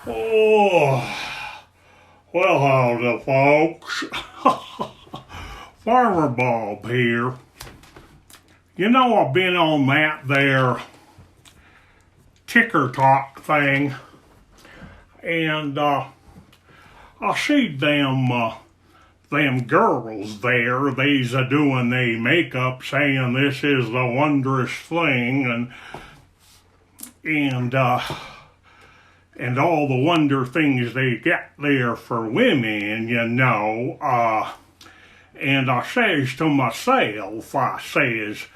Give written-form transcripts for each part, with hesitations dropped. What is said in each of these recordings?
Oh, well, howdy, folks. Farmer Bob here. You know, I've been on that there ticker talk thing, and I see them girls there. They's a doing they makeup, saying this is the wondrous thing, and all the wonder things they get there for women, you know. And I says to myself, I says,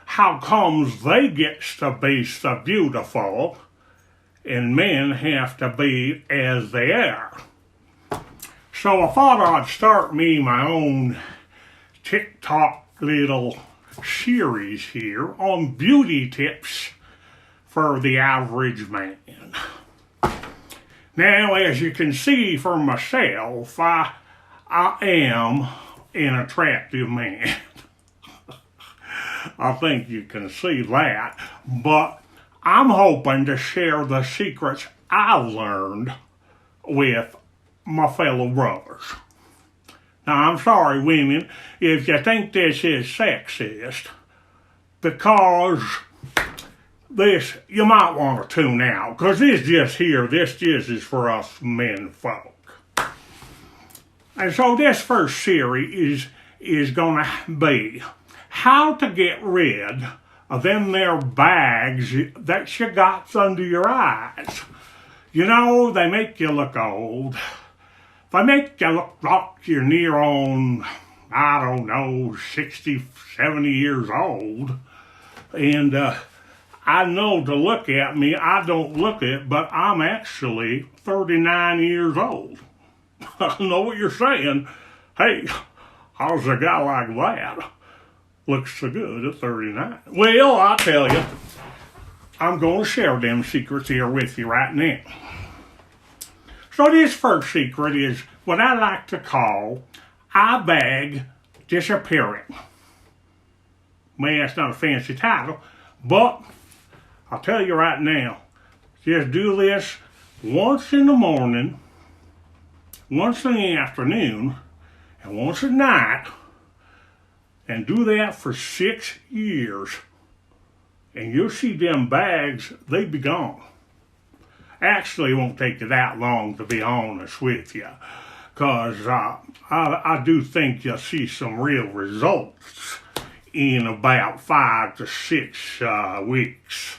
how comes they gets to be so beautiful and men have to be as they are? So I thought I'd start me my own TikTok little series here on beauty tips for the average man. Now, as you can see for myself, I am an attractive man. I think you can see that. But I'm hoping to share the secrets I've learned with my fellow brothers. Now, I'm sorry, women, if you think this is sexist, because this, you might want to tune out, because this just is for us men folk. And so this first series is going to be how to get rid of them there bags that you got under your eyes. You know, they make you look old. They make you look like you're near on, I don't know, 60, 70 years old. And I know to look at me, I don't look it, but I'm actually 39 years old. I know what you're saying. Hey, how's a guy like that looks so good at 39? Well, I'll tell you, I'm going to share them secrets here with you right now. So this first secret is what I like to call eye bag disappearing. Man, that's not a fancy title, but I'll tell you right now, just do this once in the morning, once in the afternoon, and once at night, and do that for 6 years, and you'll see them bags, they be gone. Actually, it won't take you that long, to be honest with you, because I do think you'll see some real results in about 5 to 6 weeks.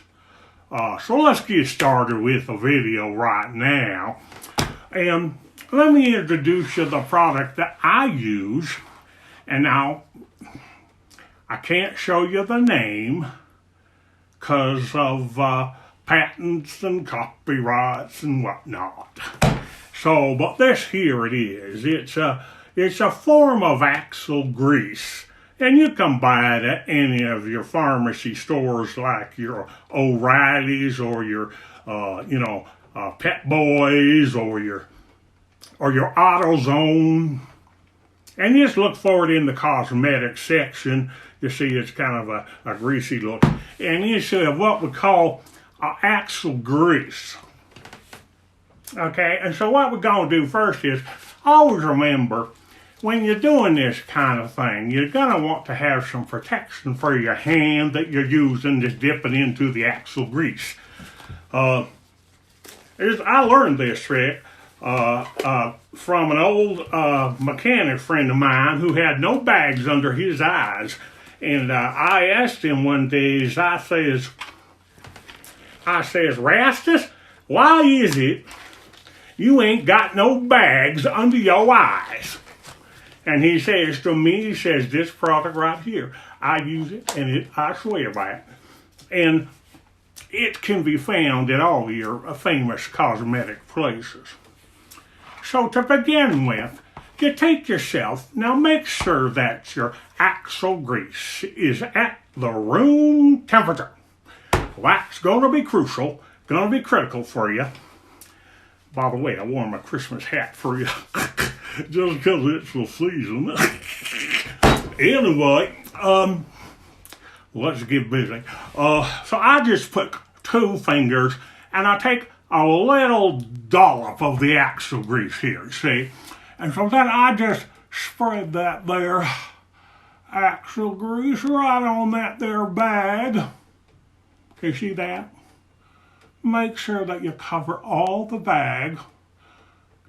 So let's get started with the video right now. And let me introduce you to the product that I use. And now, I can't show you the name because of patents and copyrights and whatnot. So, but this here it is. It's a form of axle grease. And you can buy it at any of your pharmacy stores like your O'Reilly's or your, Pet Boys or your AutoZone. And just look for it in the cosmetic section. You see it's kind of a greasy look. And you see what we call axle grease. Okay, and so what we're going to do first is always remember, when you're doing this kind of thing, you're going to want to have some protection for your hand that you're using to dip it into the axle grease. I learned this trick from an old mechanic friend of mine who had no bags under his eyes. And I asked him one day, I says, Rastus, why is it you ain't got no bags under your eyes? And he says to me, he says, this product right here, I use it, and I swear by it. And it can be found at all your famous cosmetic places. So to begin with, you take yourself, now make sure that your axle grease is at the room temperature. That's going to be crucial, going to be critical for you. By the way, I wore my Christmas hat for you. Just because it's the season. Anyway, let's get busy. So I just put 2 fingers and I take a little dollop of the axle grease here, see? And so then I just spread that there axle grease right on that there bag. Can you see that? Make sure that you cover all the bag.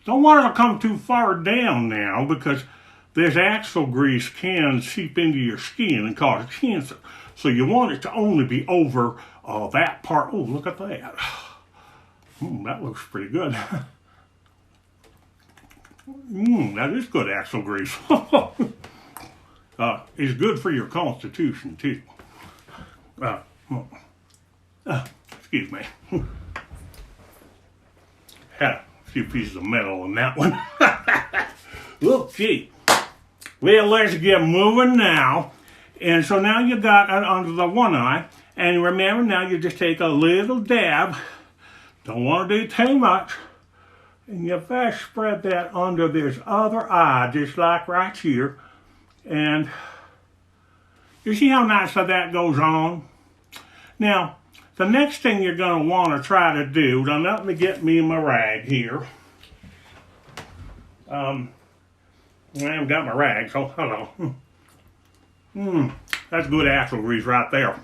Don't want it to come too far down now because this axle grease can seep into your skin and cause cancer. So you want it to only be over that part. Oh, look at that. That looks pretty good. That is good axle grease. It's good for your constitution too. Excuse me. Had a few pieces of metal in that one. Okay. Well, let's get moving now. And so now you got it under the one eye. And remember, now you just take a little dab. Don't want to do too much. And you first spread that under this other eye, just like right here. And you see how nice that goes on? Now, the next thing you're going to want to try to do, now let me get me my rag here. I haven't got my rag, so hello. That's good axle grease right there.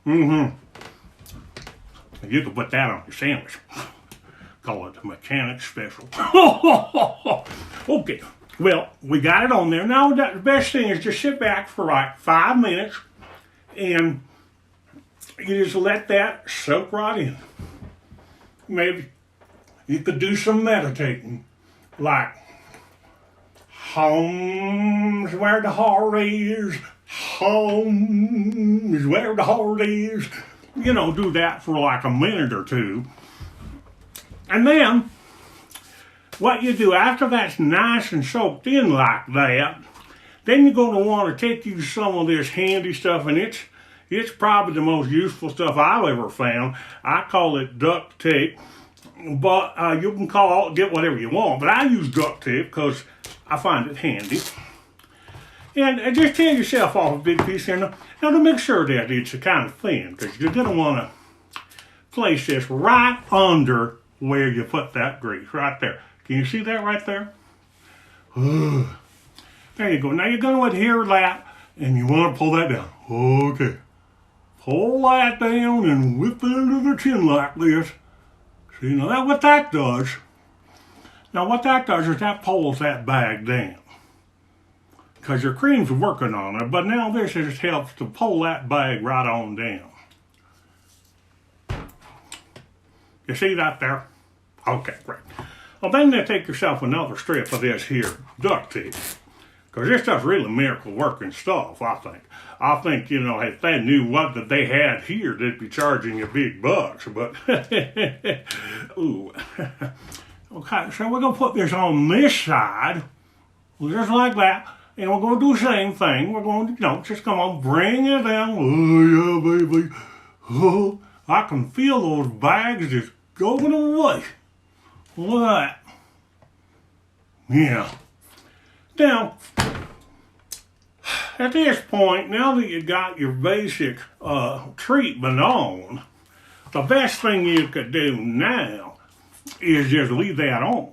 You can put that on your sandwich. Call it the mechanic special. Okay, well, we got it on there. Now, the best thing is just sit back for like 5 minutes and you just let that soak right in. Maybe you could do some meditating, like home's where the heart is, home is where the heart is. You know, do that for like a minute or two. And then, what you do after that's nice and soaked in like that, then you're going to want to take you some of this handy stuff, and it's probably the most useful stuff I've ever found. I call it duct tape, but you can get whatever you want. But I use duct tape because I find it handy. And just tear yourself off a big piece here. Now to make sure that it's kind of thin, because you're going to want to place this right under where you put that grease, right there. Can you see that right there? There you go. Now you're going to adhere that, and you want to pull that down. Okay. Pull that down and whip it into the chin like this. See, now what that does is that pulls that bag down. Because your cream's working on it, but now this just helps to pull that bag right on down. You see that there? Okay, great. Well, then you take yourself another strip of this here duct tape. Because this stuff's really miracle working stuff, I think. I think, if they knew what that they had here, they'd be charging you big bucks. But, ooh. Okay, so we're going to put this on this side, just like that. And we're going to do the same thing. We're going to, just come on, bring it down. Oh, yeah, baby. Oh, I can feel those bags just going away. Look at that. Yeah. Now, at this point, now that you got your basic treatment on, the best thing you could do now is just leave that on.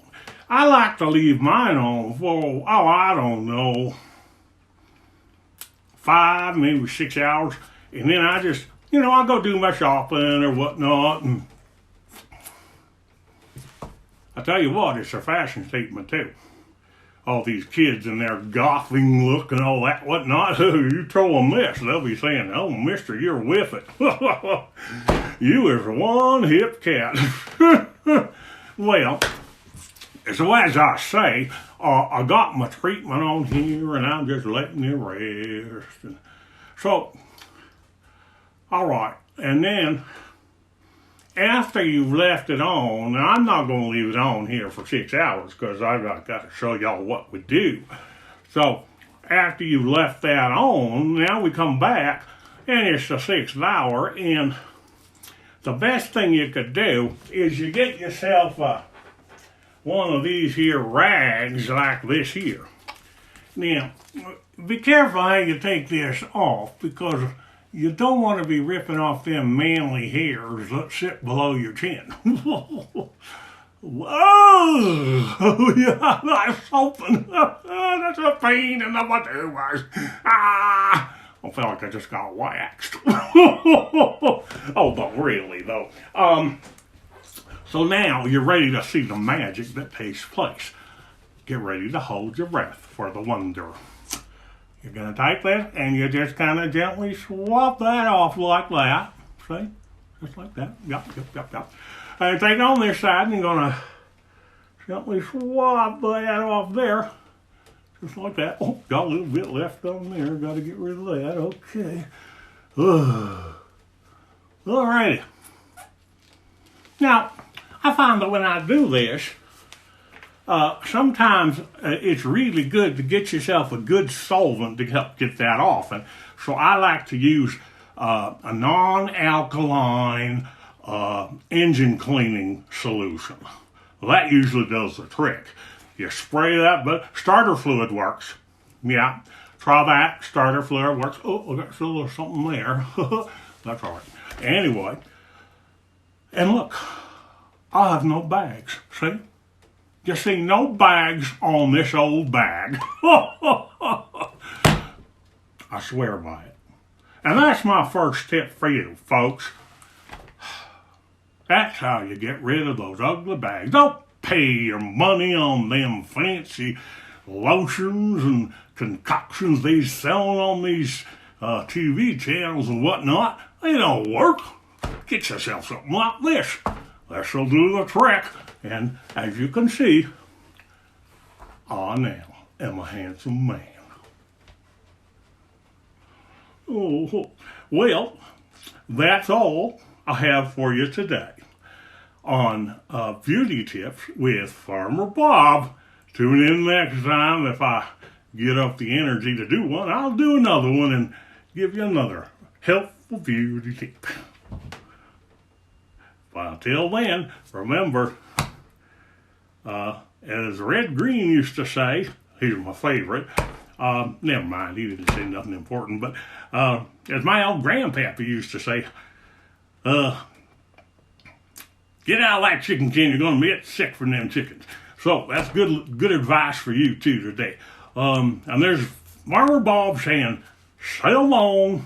I like to leave mine on for, I don't know, 5, maybe 6 hours. And then I just, I go do my shopping or whatnot. And I tell you what, it's a fashion statement too. All these kids in their gothing look and all that whatnot. You throw them this, they'll be saying, "Oh, mister, you're with it." You is one hip cat. Well, so as I say, I got my treatment on here and I'm just letting it rest. So, all right, and then after you've left it on, now I'm not going to leave it on here for 6 hours because I've got to show y'all what we do. So after you've left that on, now we come back and it's the 6th hour, and the best thing you could do is you get yourself one of these here rags like this here. Now, be careful how you take this off because you don't want to be ripping off them manly hairs that sit below your chin. Whoa, yeah, that's open. That's a pain in the pajamas. Ah, I feel like I just got waxed. Oh, but really though. So now you're ready to see the magic that takes place. Get ready to hold your breath for the wonder. You're going to take this and you just kind of gently swap that off like that. See? Just like that. Yep. And take it on this side and you're going to gently swap that off there. Just like that. Oh, got a little bit left on there. Got to get rid of that. Okay. Alrighty. Now, I find that when I do this, sometimes it's really good to get yourself a good solvent to help get that off. And so I like to use a non-alkaline engine cleaning solution. Well, that usually does the trick. You spray that, but starter fluid works. Yeah, try that. Starter fluid works. Oh, I got still a little something there. That's all right. Anyway, and look, I have no bags. See? You see no bags on this old bag. I swear by it. And that's my first tip for you, folks. That's how you get rid of those ugly bags. Don't pay your money on them fancy lotions and concoctions they selling on these TV channels and whatnot. They don't work. Get yourself something like this. This'll do the trick. And as you can see, I now am a handsome man. Oh, well, that's all I have for you today on Beauty Tips with Farmer Bob. Tune in next time. If I get up the energy to do one, I'll do another one and give you another helpful beauty tip. But until then, remember, as Red Green used to say, he's my favorite. Never mind, he didn't say nothing important, but as my old grandpappy used to say, get out of that chicken can, you're going to get sick from them chickens. So that's good advice for you too today. And there's Farmer Bob saying, sail long.